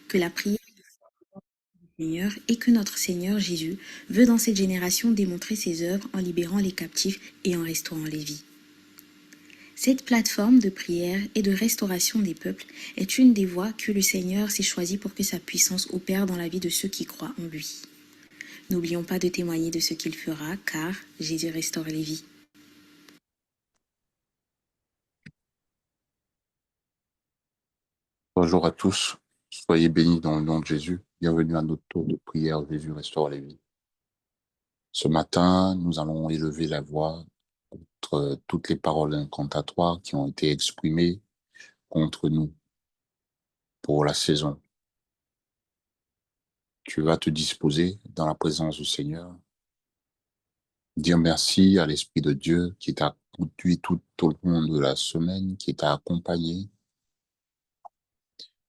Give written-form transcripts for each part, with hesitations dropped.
que la prière du Seigneur et que notre Seigneur Jésus veut dans cette génération démontrer ses œuvres en libérant les captifs et en restaurant les vies. Cette plateforme de prière et de restauration des peuples est une des voies que le Seigneur s'est choisie pour que sa puissance opère dans la vie de ceux qui croient en lui. N'oublions pas de témoigner de ce qu'il fera, car Jésus restaure les vies. Bonjour à tous, soyez bénis dans le nom de Jésus. Bienvenue à notre tour de prière. Jésus restaure les vies. Ce matin, nous allons élever la voix contre toutes les paroles incantatoires qui ont été exprimées contre nous pour la saison. Tu vas te disposer dans la présence du Seigneur, dire merci à l'Esprit de Dieu qui t'a conduit tout au long de la semaine, qui t'a accompagné.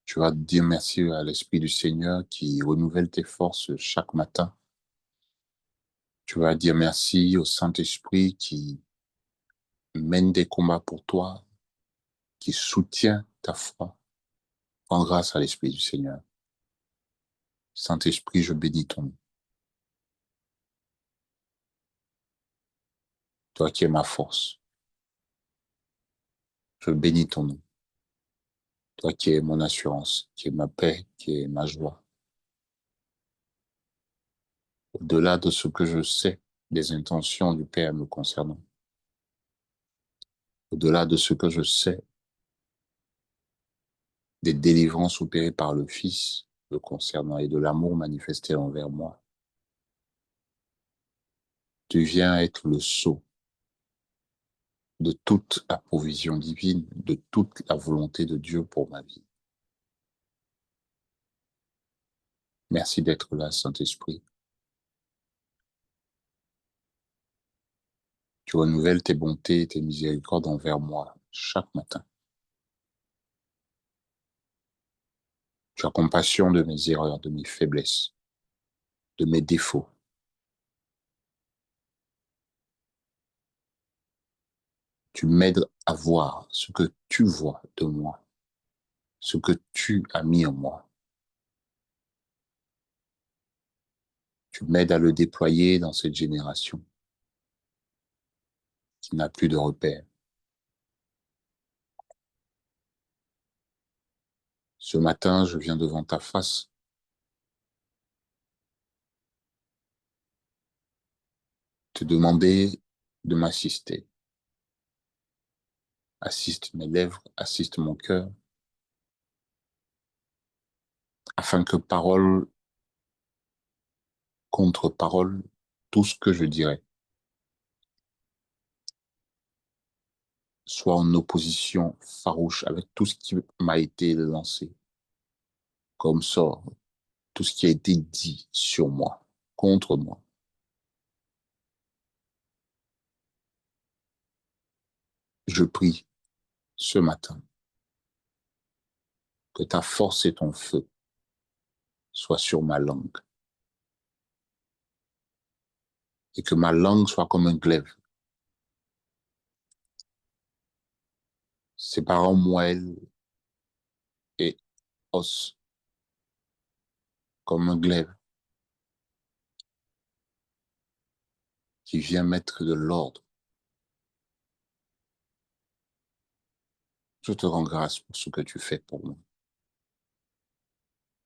Tu vas dire merci à l'Esprit du Seigneur qui renouvelle tes forces chaque matin. Tu vas dire merci au Saint-Esprit qui mène des combats pour toi, qui soutient ta foi. Rends grâce à l'Esprit du Seigneur. Saint-Esprit, je bénis ton nom. Toi qui es ma force, je bénis ton nom. Toi qui es mon assurance, qui est ma paix, qui est ma joie. Au-delà de ce que je sais des intentions du Père me concernant, au-delà de ce que je sais des délivrances opérées par le Fils me concernant et de l'amour manifesté envers moi, tu viens être le sceau de toute la provision divine, de toute la volonté de Dieu pour ma vie. Merci d'être là, Saint-Esprit. Tu renouvelles tes bontés et tes miséricordes envers moi chaque matin. Tu as compassion de mes erreurs, de mes faiblesses, de mes défauts. Tu m'aides à voir ce que tu vois de moi, ce que tu as mis en moi. Tu m'aides à le déployer dans cette génération qui n'a plus de repères. Ce matin, je viens devant ta face te demander de m'assister. Assiste mes lèvres, assiste mon cœur, afin que parole contre parole, tout ce que je dirai soit en opposition farouche avec tout ce qui m'a été lancé comme sort, tout ce qui a été dit sur moi, contre moi. Je prie ce matin que ta force et ton feu soient sur ma langue et que ma langue soit comme un glaive, séparant moelle et os, comme un glaive qui vient mettre de l'ordre. Je te rends grâce pour ce que tu fais pour moi,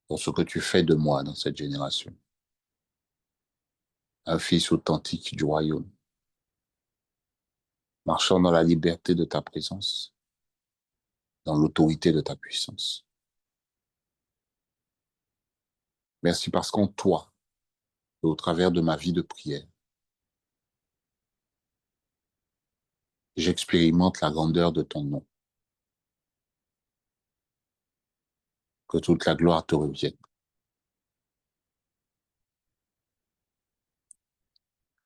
pour ce que tu fais de moi dans cette génération. Un fils authentique du royaume, marchant dans la liberté de ta présence, dans l'autorité de ta puissance. Merci parce qu'en toi, et au travers de ma vie de prière, j'expérimente la grandeur de ton nom. Que toute la gloire te revienne.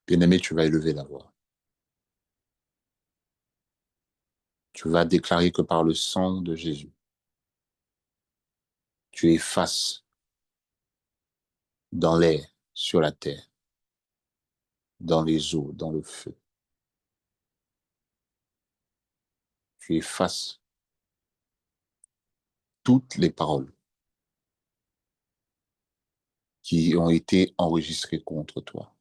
Bien-aimé, tu vas élever la voix. Tu vas déclarer que par le sang de Jésus, tu effaces dans l'air, sur la terre, dans les eaux, dans le feu. Tu effaces toutes les paroles qui ont été enregistrés contre toi.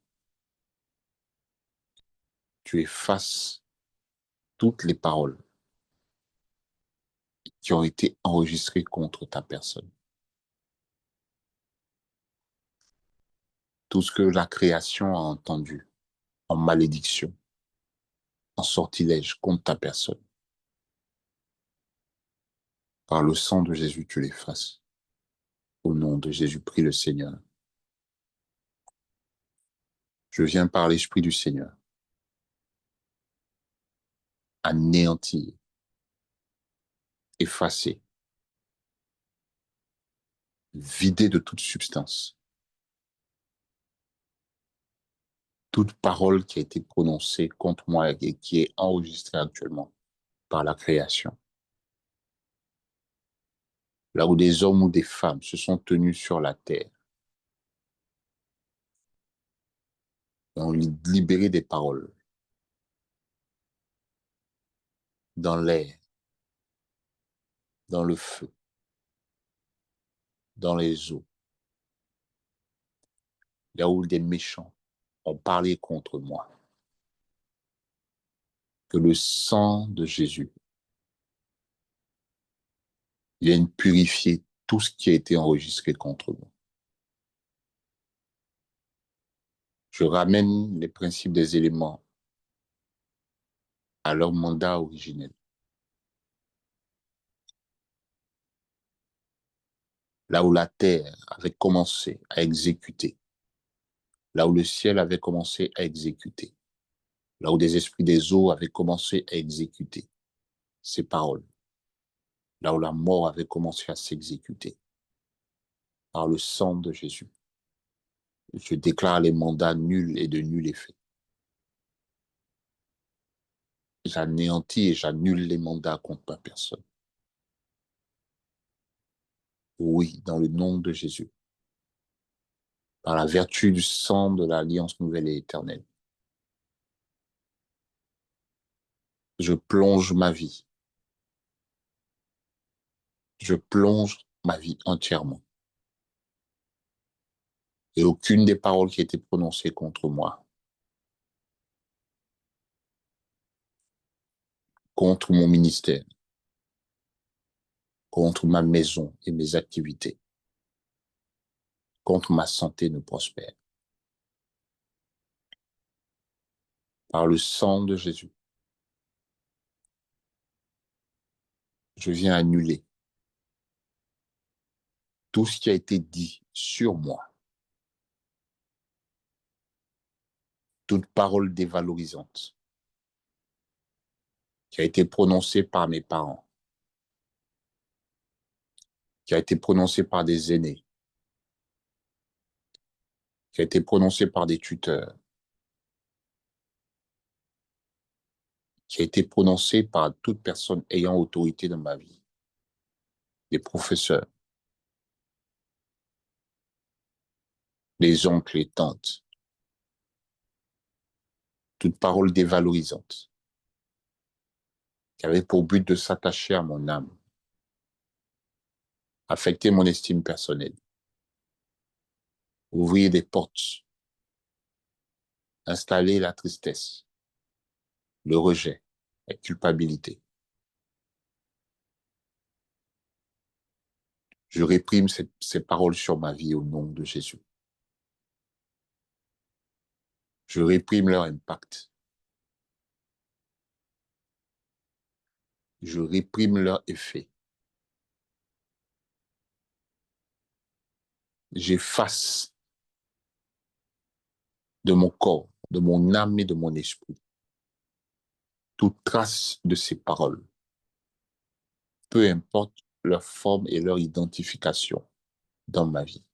Tu effaces toutes les paroles qui ont été enregistrées contre ta personne. Tout ce que la création a entendu en malédiction, en sortilège contre ta personne. Par le sang de Jésus, tu l'effaces. Au nom de Jésus, prie le Seigneur. Je viens par l'Esprit du Seigneur anéantir, effacer, vider de toute substance toute parole qui a été prononcée contre moi et qui est enregistrée actuellement par la création. Là où des hommes ou des femmes se sont tenus sur la terre et ont libéré des paroles dans l'air, dans le feu, dans les eaux, là où des méchants ont parlé contre moi, que le sang de Jésus vienne purifier tout ce qui a été enregistré contre moi. Je ramène les principes des éléments à leur mandat originel. Là où la terre avait commencé à exécuter, là où le ciel avait commencé à exécuter, là où des esprits des eaux avaient commencé à exécuter ces paroles, là où la mort avait commencé à s'exécuter, par le sang de Jésus, je déclare les mandats nuls et de nul effet. J'anéantis et j'annule les mandats contre ma personne. Oui, dans le nom de Jésus, par la vertu du sang de l'Alliance nouvelle et éternelle, je plonge ma vie. Je plonge ma vie entièrement. Et aucune des paroles qui étaient prononcées contre moi, contre mon ministère, contre ma maison et mes activités, contre ma santé ne prospère. Par le sang de Jésus, je viens annuler tout ce qui a été dit sur moi, toute parole dévalorisante qui a été prononcée par mes parents, qui a été prononcée par des aînés, qui a été prononcée par des tuteurs, qui a été prononcée par toute personne ayant autorité dans ma vie, des professeurs, les oncles, les tantes, toute parole dévalorisante qui avait pour but de s'attacher à mon âme, affecter mon estime personnelle, ouvrir des portes, installer la tristesse, le rejet, la culpabilité. Je réprime ces paroles sur ma vie au nom de Jésus. Je réprime leur impact. Je réprime leur effet. J'efface de mon corps, de mon âme et de mon esprit toute trace de ces paroles, peu importe leur forme et leur identification dans ma vie.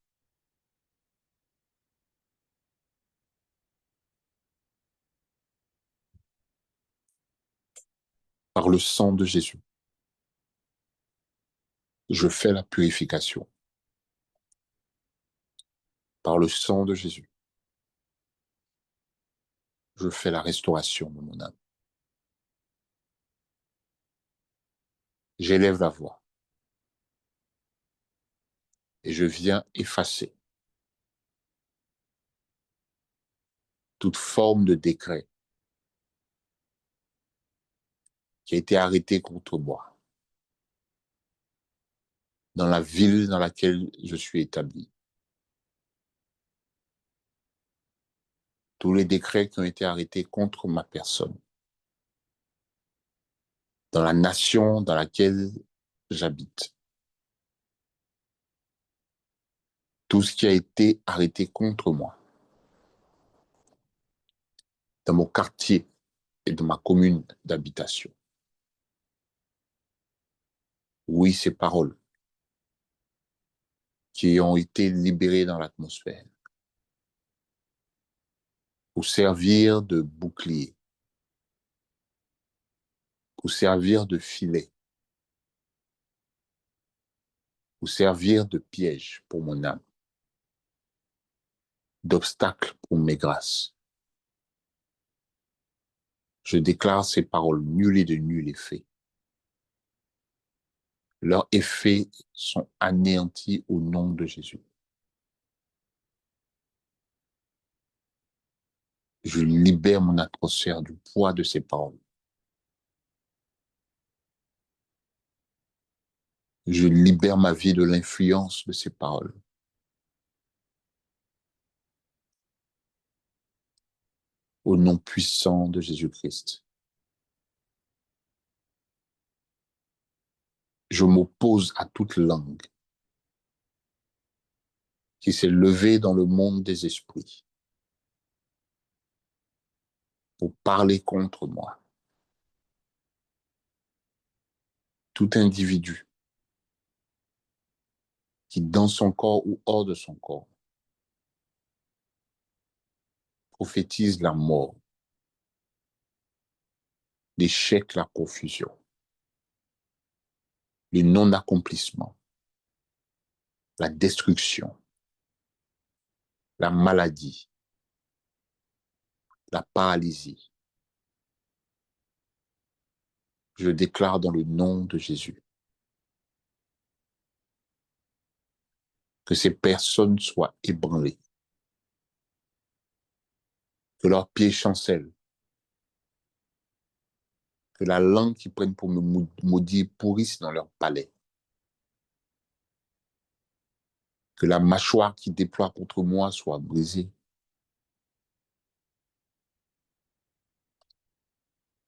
Par le sang de Jésus, je fais la purification. Par le sang de Jésus, je fais la restauration de mon âme. J'élève la voix et je viens effacer toute forme de décret qui a été arrêté contre moi dans la ville dans laquelle je suis établi. Tous les décrets qui ont été arrêtés contre ma personne, dans la nation dans laquelle j'habite. Tout ce qui a été arrêté contre moi, dans mon quartier et dans ma commune d'habitation. Oui, ces paroles qui ont été libérées dans l'atmosphère pour servir de bouclier, pour servir de filet, pour servir de piège pour mon âme, d'obstacle pour mes grâces. Je déclare ces paroles nulles et de nul effet. Leurs effets sont anéantis au nom de Jésus. Je libère mon atmosphère du poids de ces paroles. Je libère ma vie de l'influence de ces paroles. Au nom puissant de Jésus-Christ. Je m'oppose à toute langue qui s'est levée dans le monde des esprits pour parler contre moi. Tout individu qui, dans son corps ou hors de son corps, prophétise la mort, l'échec, la confusion, le non-accomplissement, la destruction, la maladie, la paralysie. Je déclare dans le nom de Jésus que ces personnes soient ébranlées, que leurs pieds chancellent, que la langue qu'ils prennent pour me maudire pourrisse dans leur palais, que la mâchoire qu'ils déploient contre moi soit brisée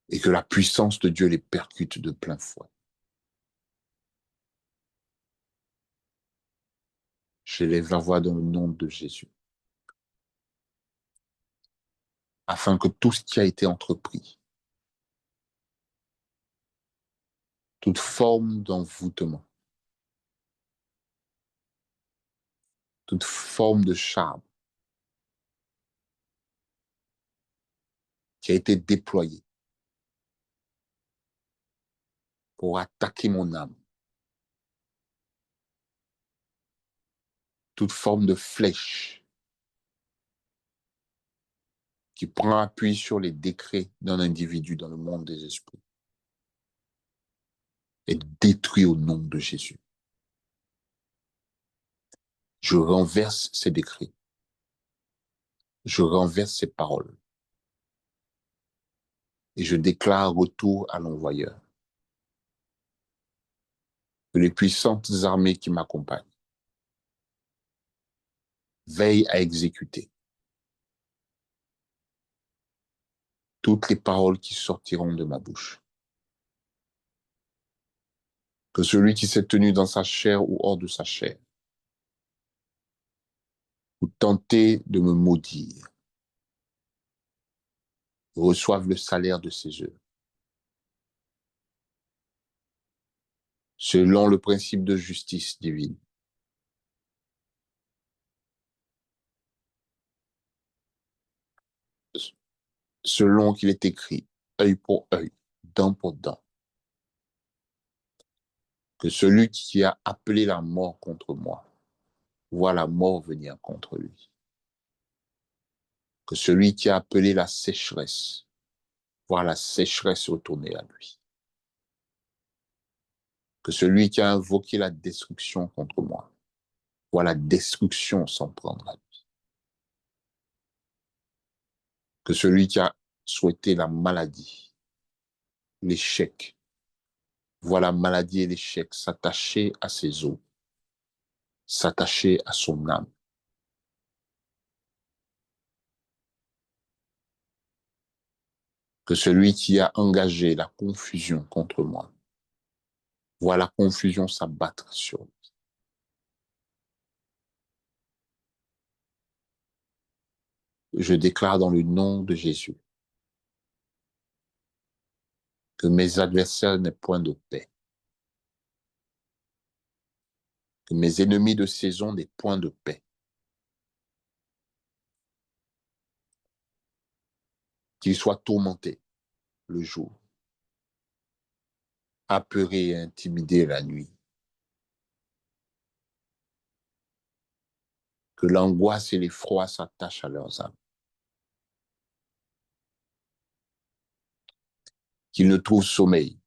et que la puissance de Dieu les percute de plein fouet. J'élève la voix dans le nom de Jésus, afin que tout ce qui a été entrepris, toute forme d'envoûtement, toute forme de charme qui a été déployée pour attaquer mon âme, toute forme de flèche qui prend appui sur les décrets d'un individu dans le monde des esprits, est détruit au nom de Jésus. Je renverse ces décrets. Je renverse ces paroles. Et je déclare retour à l'envoyeur. Que les puissantes armées qui m'accompagnent veillent à exécuter toutes les paroles qui sortiront de ma bouche. Que celui qui s'est tenu dans sa chair ou hors de sa chair, ou tenter de me maudire, reçoive le salaire de ses œuvres. Selon le principe de justice divine. Selon qu'il est écrit, œil pour œil, dent pour dent. Que celui qui a appelé la mort contre moi voit la mort venir contre lui. Que celui qui a appelé la sécheresse voit la sécheresse retourner à lui. Que celui qui a invoqué la destruction contre moi voit la destruction s'en prendre à lui. que celui qui a souhaité la maladie, l'échec, voit la maladie et l'échec s'attacher à ses os, s'attacher à son âme. Que celui qui a engagé la confusion contre moi voit la confusion s'abattre sur lui. Je déclare dans le nom de Jésus que mes adversaires n'aient point de paix, que mes ennemis de saison n'aient point de paix, qu'ils soient tourmentés le jour, apeurés et intimidés la nuit, que l'angoisse et l'effroi s'attachent à leurs âmes, qu'ils ne trouvent sommeil,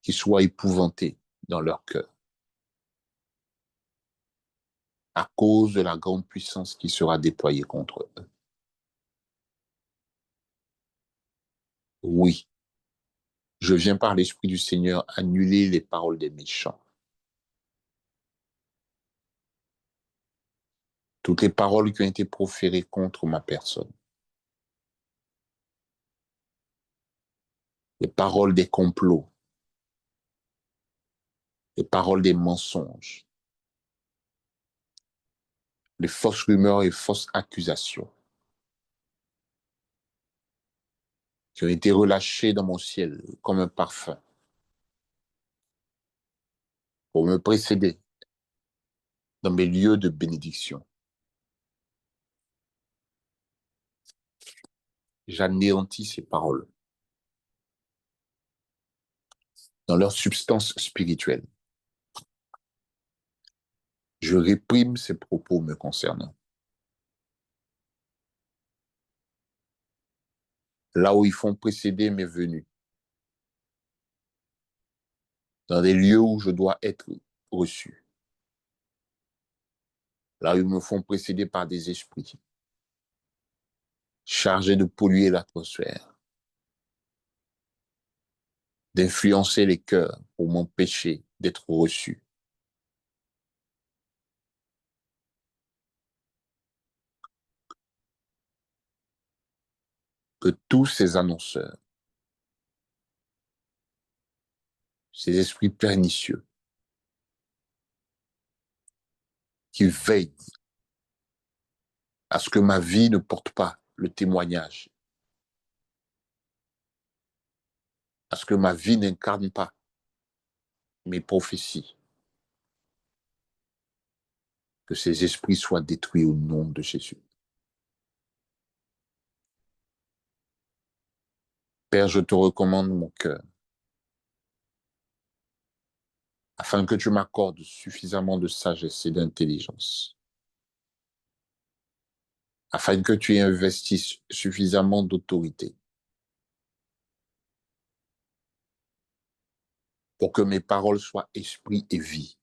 qu'ils soient épouvantés dans leur cœur, à cause de la grande puissance qui sera déployée contre eux. Oui, je viens par l'Esprit du Seigneur annuler les paroles des méchants. Toutes les paroles qui ont été proférées contre ma personne. Les paroles des complots. Les paroles des mensonges. Les fausses rumeurs et fausses accusations qui ont été relâchées dans mon ciel comme un parfum pour me précéder dans mes lieux de bénédiction. J'anéantis ces paroles dans leur substance spirituelle. Je réprime ces propos me concernant. Là où ils font précéder mes venues, dans des lieux où je dois être reçu, là où ils me font précéder par des esprits chargés de polluer l'atmosphère, d'influencer les cœurs pour m'empêcher d'être reçu. Que tous ces annonceurs, ces esprits pernicieux, qui veillent à ce que ma vie ne porte pas le témoignage, à ce que ma vie n'incarne pas mes prophéties, que ces esprits soient détruits au nom de Jésus. Père, je te recommande mon cœur, afin que tu m'accordes suffisamment de sagesse et d'intelligence, afin que tu investisses suffisamment d'autorité pour que mes paroles soient esprit et vie.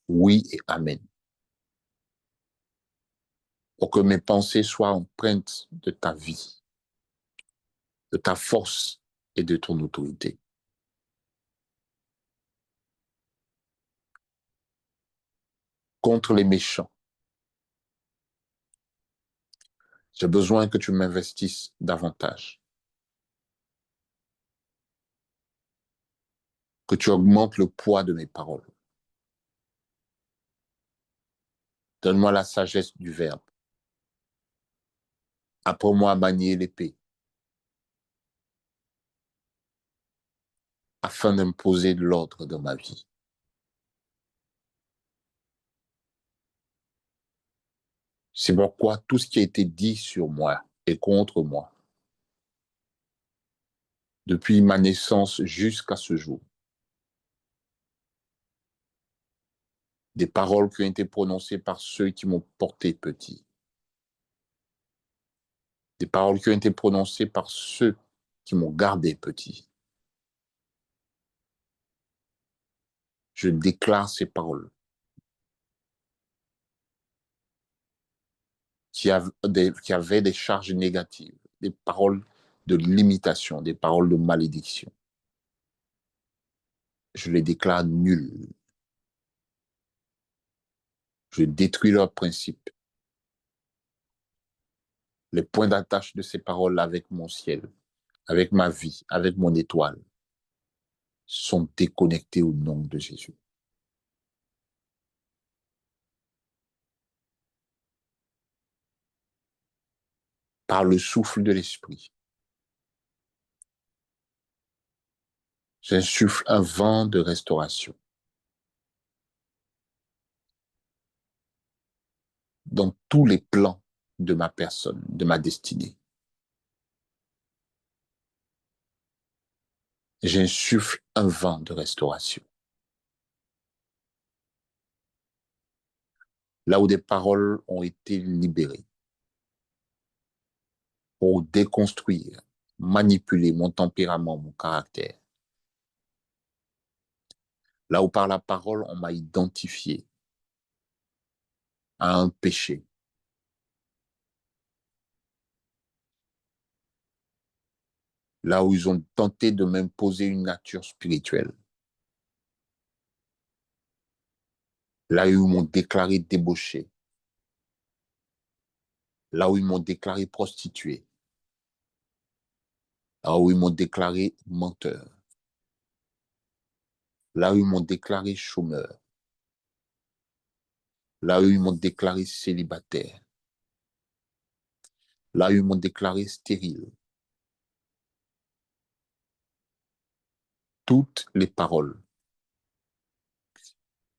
Oui et amen. Pour que mes pensées soient empreintes de ta vie, de ta force et de ton autorité. Contre les méchants, j'ai besoin que tu m'investisses davantage, que tu augmentes le poids de mes paroles. Donne-moi la sagesse du verbe. Apprends-moi à manier l'épée, afin d'imposer de l'ordre dans ma vie. C'est pourquoi tout ce qui a été dit sur moi et contre moi, depuis ma naissance jusqu'à ce jour, des paroles qui ont été prononcées par ceux qui m'ont porté petit, des paroles qui ont été prononcées par ceux qui m'ont gardé petit. Je déclare ces paroles qui avaient des charges négatives, des paroles de limitation, des paroles de malédiction. Je les déclare nuls. Je détruis leurs principes. Les points d'attache de ces paroles avec mon ciel, avec ma vie, avec mon étoile, sont déconnectés au nom de Jésus. Par le souffle de l'Esprit, j'insuffle un vent de restauration dans tous les plans de ma personne, de ma destinée. J'insuffle un vent de restauration. Là où des paroles ont été libérées pour déconstruire, manipuler mon tempérament, mon caractère. Là où par la parole, on m'a identifié à un péché. Là où ils ont tenté de m'imposer une nature spirituelle. Là où ils m'ont déclaré débauché. Là où ils m'ont déclaré prostitué. Là où ils m'ont déclaré menteur. Là où ils m'ont déclaré chômeur. Là où ils m'ont déclaré célibataire. Là où ils m'ont déclaré stérile. Toutes les paroles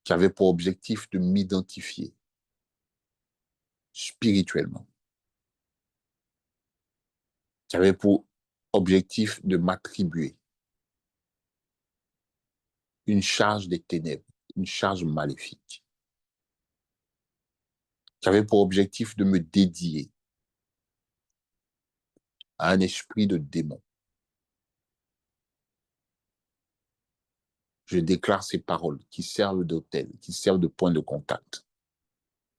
qui avaient pour objectif de m'identifier spirituellement, qui avaient pour objectif de m'attribuer une charge des ténèbres, une charge maléfique, qui avait pour objectif de me dédier à un esprit de démon. Je déclare ces paroles qui servent d'autel, qui servent de point de contact.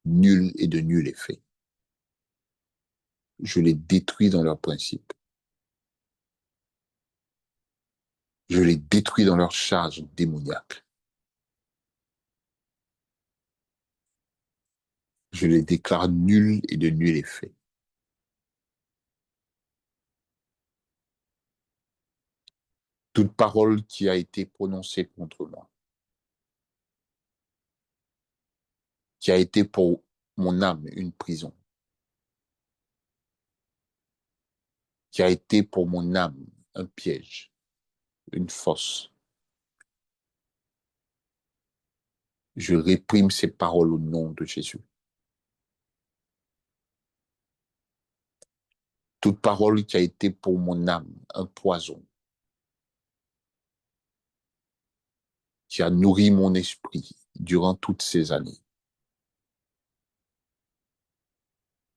Nul et de nul effet. Je les détruis dans leurs principes. Je les détruis dans leur charge démoniaque. Je les déclare nuls et de nul effet. Toute parole qui a été prononcée contre moi, qui a été pour mon âme une prison, qui a été pour mon âme un piège, une fosse. Je réprime ces paroles au nom de Jésus. Toute parole qui a été pour mon âme un poison, qui a nourri mon esprit durant toutes ces années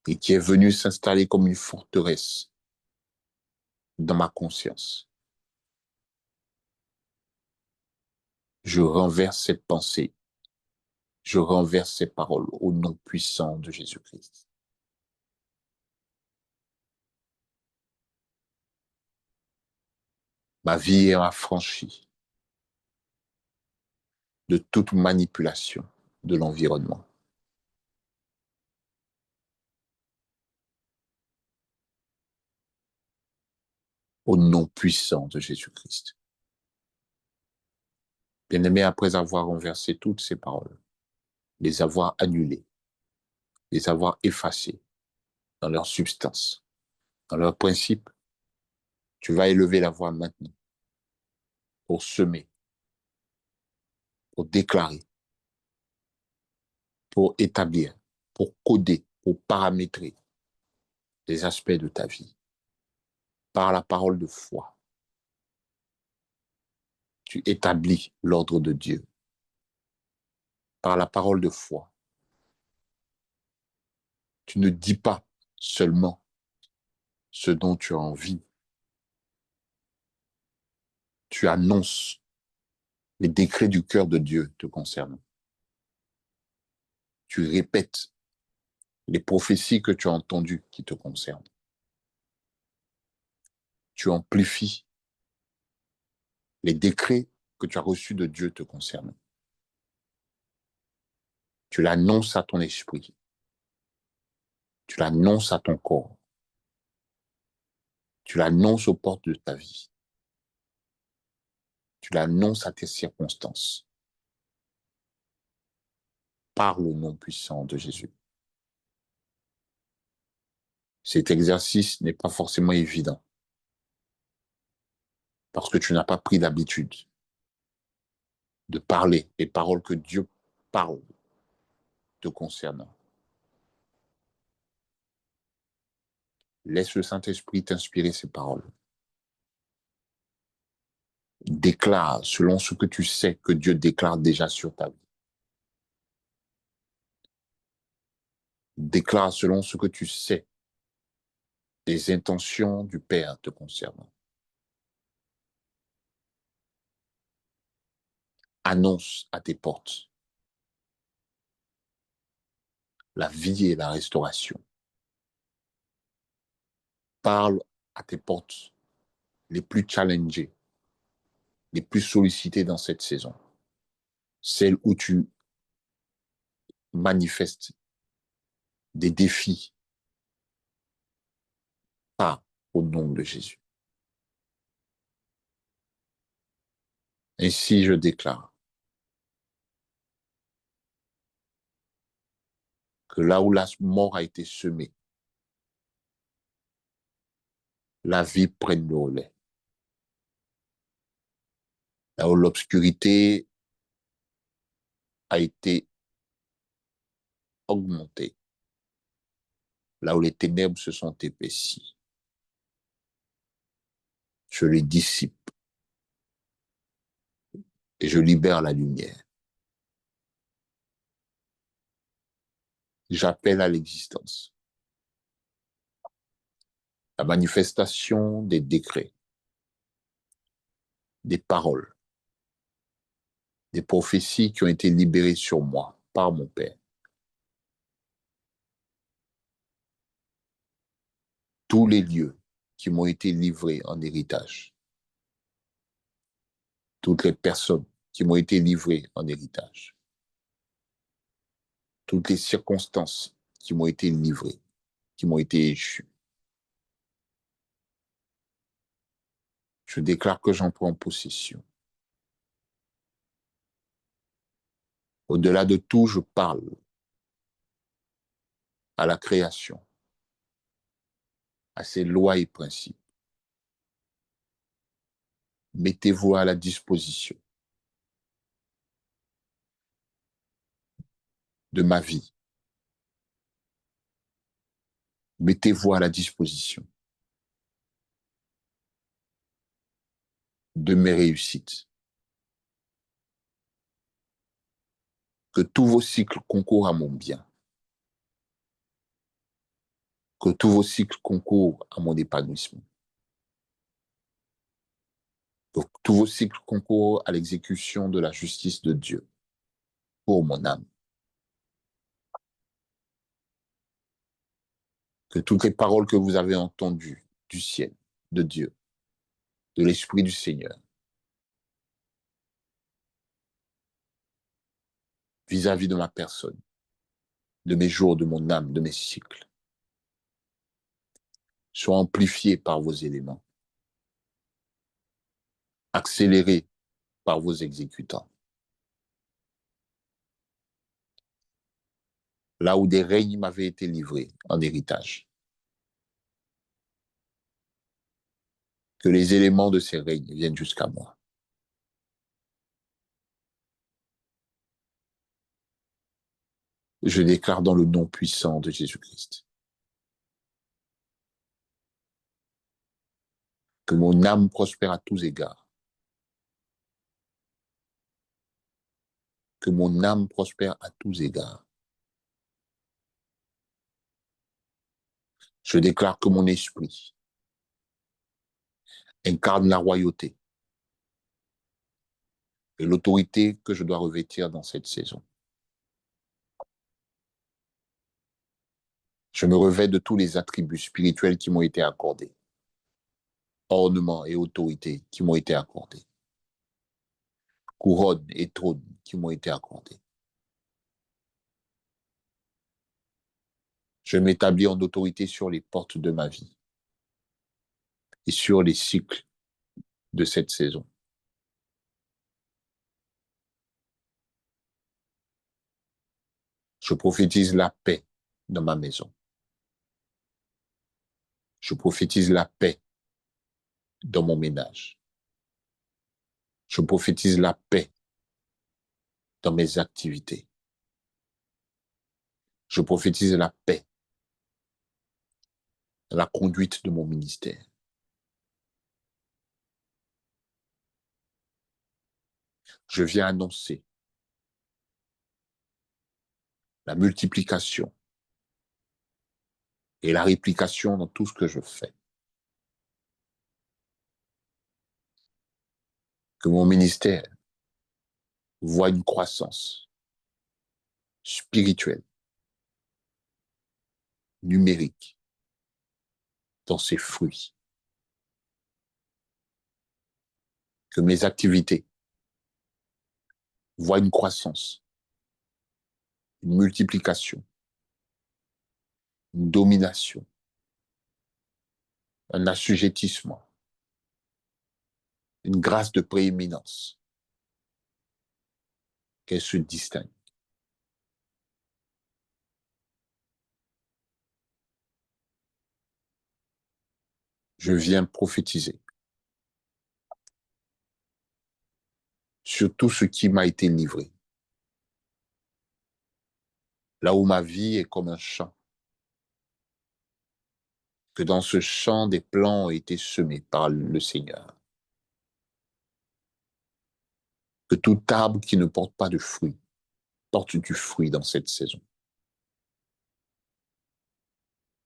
et qui est venue s'installer comme une forteresse dans ma conscience. Je renverse cette pensée, je renverse ces paroles au nom puissant de Jésus-Christ. Ma vie est affranchie de toute manipulation de l'environnement. Au nom puissant de Jésus-Christ. Bien-aimé, après avoir renversé toutes ces paroles, les avoir annulées, les avoir effacées dans leur substance, dans leur principe, tu vas élever la voix maintenant pour semer, pour déclarer, pour établir, pour coder, pour paramétrer les aspects de ta vie. Par la parole de foi, tu établis l'ordre de Dieu. Par la parole de foi, tu ne dis pas seulement ce dont tu as envie. Tu annonces les décrets du cœur de Dieu te concernant. Tu répètes les prophéties que tu as entendues qui te concernent. Tu amplifies les décrets que tu as reçus de Dieu te concernant. Tu l'annonces à ton esprit. Tu l'annonces à ton corps. Tu l'annonces aux portes de ta vie. Tu l'annonces à tes circonstances. Par le nom puissant de Jésus. Cet exercice n'est pas forcément évident parce que tu n'as pas pris l'habitude de parler les paroles que Dieu parle te concernant. Laisse le Saint-Esprit t'inspirer ces paroles. Déclare selon ce que tu sais que Dieu déclare déjà sur ta vie. Déclare selon ce que tu sais des intentions du Père te concernant. Annonce à tes portes la vie et la restauration. Parle à tes portes les plus challengées, les plus sollicitées dans cette saison. Celles où tu manifestes des défis. Pas au nom de Jésus. Ainsi, je déclare que là où la mort a été semée, la vie prenne le relais. Là où l'obscurité a été augmentée, là où les ténèbres se sont épaissies, je les dissipe et je libère la lumière. J'appelle à l'existence la manifestation des décrets, des paroles, des prophéties qui ont été libérées sur moi par mon Père. Tous les lieux qui m'ont été livrés en héritage, toutes les personnes qui m'ont été livrées en héritage, toutes les circonstances qui m'ont été livrées, qui m'ont été échues. Je déclare que j'en prends possession. Au-delà de tout, je parle à la création, à ses lois et principes. Mettez-vous à la disposition de ma vie. Mettez-vous à la disposition de mes réussites. Que tous vos cycles concourent à mon bien. Que tous vos cycles concourent à mon épanouissement. Que tous vos cycles concourent à l'exécution de la justice de Dieu pour mon âme. Que toutes les paroles que vous avez entendues du ciel, de Dieu, de l'Esprit du Seigneur, vis-à-vis de ma personne, de mes jours, de mon âme, de mes cycles, soient amplifiées par vos éléments, accélérées par vos exécutants. Là où des règnes m'avaient été livrés en héritage, que les éléments de ces règnes viennent jusqu'à moi. Je déclare dans le nom puissant de Jésus-Christ que mon âme prospère à tous égards, que mon âme prospère à tous égards. Je déclare que mon esprit incarne la royauté et l'autorité que je dois revêtir dans cette saison. Je me revêt de tous les attributs spirituels qui m'ont été accordés, ornements et autorités qui m'ont été accordés, couronnes et trônes qui m'ont été accordés. Je m'établis en autorité sur les portes de ma vie et sur les cycles de cette saison. Je prophétise la paix dans ma maison. Je prophétise la paix dans mon ménage. Je prophétise la paix dans mes activités. Je prophétise la paix dans la conduite de mon ministère. Je viens annoncer la multiplication et la réplication dans tout ce que je fais. Que mon ministère voit une croissance spirituelle, numérique, dans ses fruits. Que mes activités voient une croissance, une multiplication, une domination, un assujettissement, une grâce de prééminence, qu'elle se distingue. Je viens prophétiser sur tout ce qui m'a été livré. Là où ma vie est comme un champ, que dans ce champ, des plants ont été semés par le Seigneur. Que tout arbre qui ne porte pas de fruits porte du fruit dans cette saison.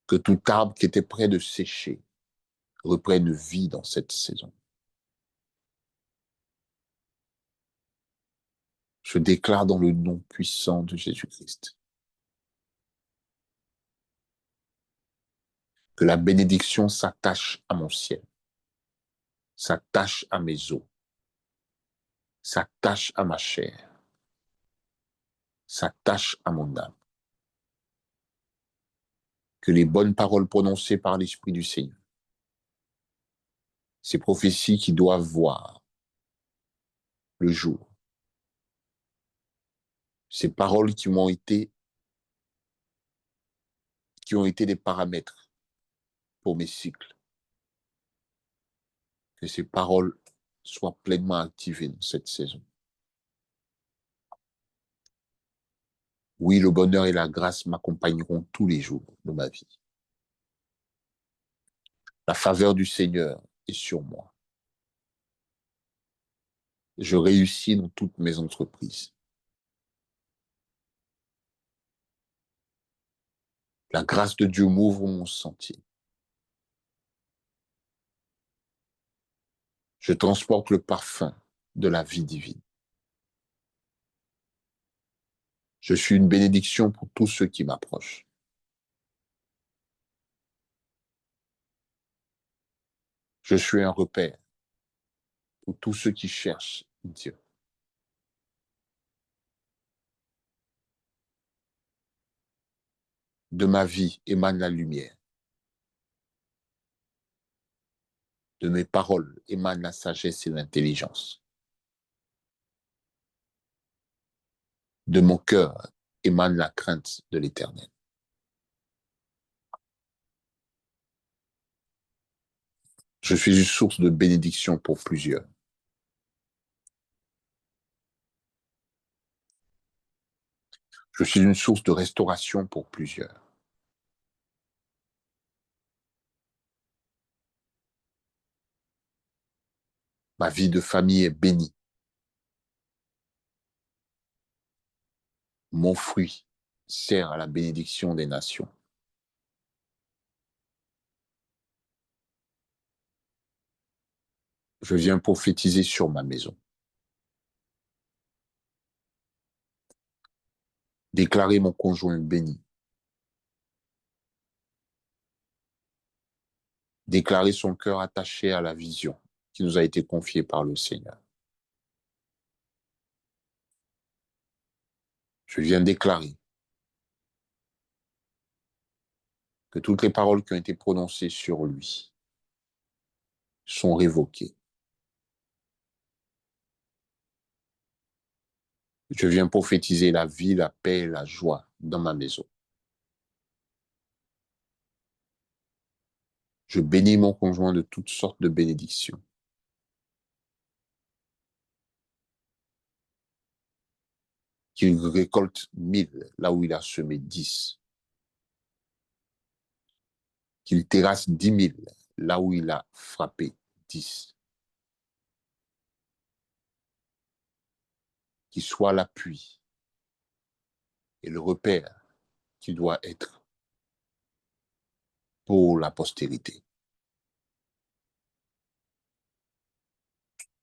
Que tout arbre qui était près de sécher reprenne vie dans cette saison. Je déclare dans le nom puissant de Jésus-Christ que la bénédiction s'attache à mon ciel, s'attache à mes os, s'attache à ma chair, s'attache à mon âme. Que les bonnes paroles prononcées par l'Esprit du Seigneur, ces prophéties qui doivent voir le jour, ces paroles qui ont été des paramètres pour mes cycles, que ces paroles soient pleinement activées dans cette saison. Oui, le bonheur et la grâce m'accompagneront tous les jours de ma vie. La faveur du Seigneur est sur moi. Je réussis dans toutes mes entreprises. La grâce de Dieu m'ouvre mon sentier. Je transporte le parfum de la vie divine. Je suis une bénédiction pour tous ceux qui m'approchent. Je suis un repère pour tous ceux qui cherchent Dieu. De ma vie émane la lumière. De mes paroles émane la sagesse et l'intelligence. De mon cœur émane la crainte de l'Éternel. Je suis une source de bénédiction pour plusieurs. Je suis une source de restauration pour plusieurs. Ma vie de famille est bénie. Mon fruit sert à la bénédiction des nations. Je viens prophétiser sur ma maison. Déclarer mon conjoint béni. Déclarer son cœur attaché à la vision qui nous a été confiée par le Seigneur. Je viens déclarer que toutes les paroles qui ont été prononcées sur lui sont révoquées. Je viens prophétiser la vie, la paix et la joie dans ma maison. Je bénis mon conjoint de toutes sortes de bénédictions. Qu'il récolte 1000 là où il a semé 10. Qu'il terrasse 10 000 là où il a frappé 10. Qu'il soit l'appui et le repère qu'il doit être pour la postérité.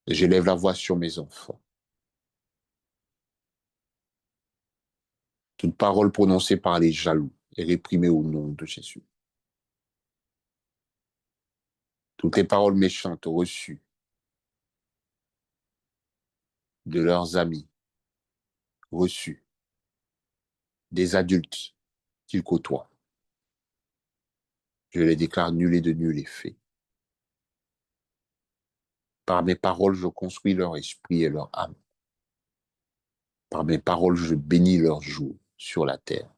Et j'élève la voix sur mes enfants. Toute parole prononcée par les jaloux est réprimée au nom de Jésus. Toutes les paroles méchantes reçues de leurs amis, reçues des adultes qu'ils côtoient, je les déclare nulles et de nul effet. Par mes paroles, je construis leur esprit et leur âme. Par mes paroles, je bénis leurs jours sur la terre.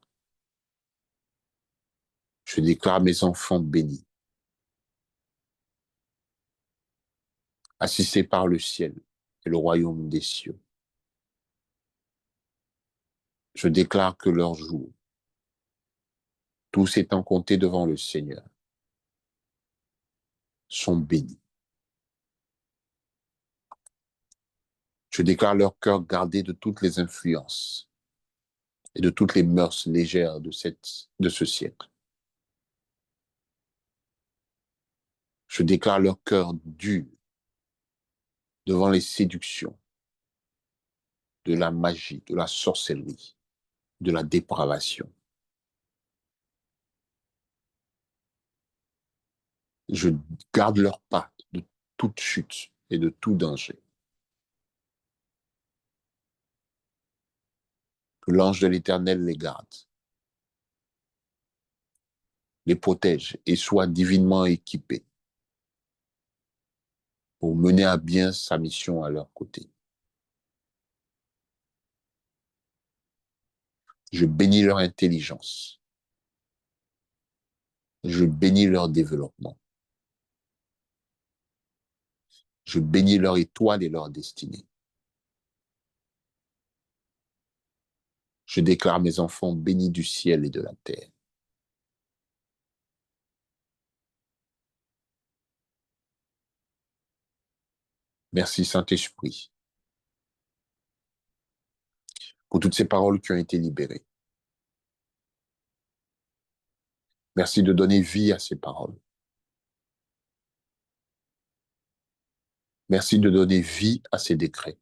Je déclare mes enfants bénis, assistés par le ciel et le royaume des cieux. Je déclare que leurs jours, tous étant comptés devant le Seigneur, sont bénis. Je déclare leur cœur gardé de toutes les influences et de toutes les mœurs légères de ce siècle. Je déclare leur cœur dur devant les séductions de la magie, de la sorcellerie, de la dépravation. Je garde leurs pas de toute chute et de tout danger. Que l'ange de l'Éternel les garde, les protège et soit divinement équipé pour mener à bien sa mission à leur côté. Je bénis leur intelligence. Je bénis leur développement. Je bénis leur étoile et leur destinée. Je déclare mes enfants bénis du ciel et de la terre. Merci Saint-Esprit pour toutes ces paroles qui ont été libérées. Merci de donner vie à ces paroles. Merci de donner vie à ces décrets.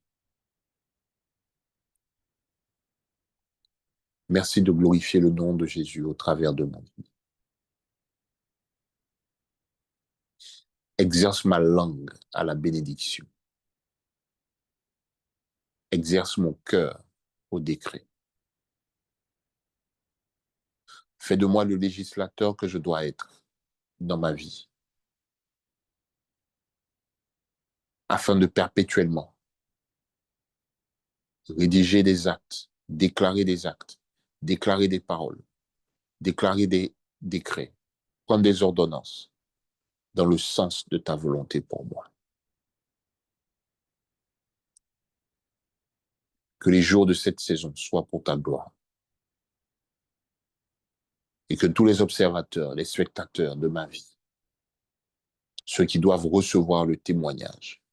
Merci de glorifier le nom de Jésus au travers de ma vie. Exerce ma langue à la bénédiction. Exerce mon cœur au décret. Fais de moi le législateur que je dois être dans ma vie, afin de perpétuellement rédiger des actes, déclarer des paroles, déclarer des décrets, prendre des ordonnances dans le sens de ta volonté pour moi. Que les jours de cette saison soient pour ta gloire. Et que tous les observateurs, les spectateurs de ma vie, ceux qui doivent recevoir le témoignage,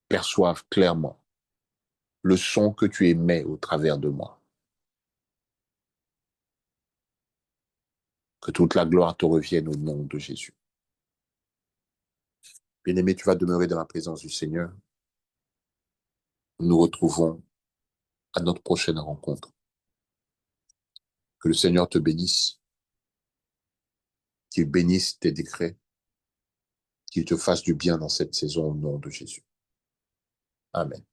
perçoivent clairement le son que tu émets au travers de moi. Que toute la gloire te revienne au nom de Jésus. Bien-aimé, tu vas demeurer dans la présence du Seigneur. Nous nous retrouvons à notre prochaine rencontre. Que le Seigneur te bénisse, qu'il bénisse tes décrets, qu'il te fasse du bien dans cette saison au nom de Jésus. Amen.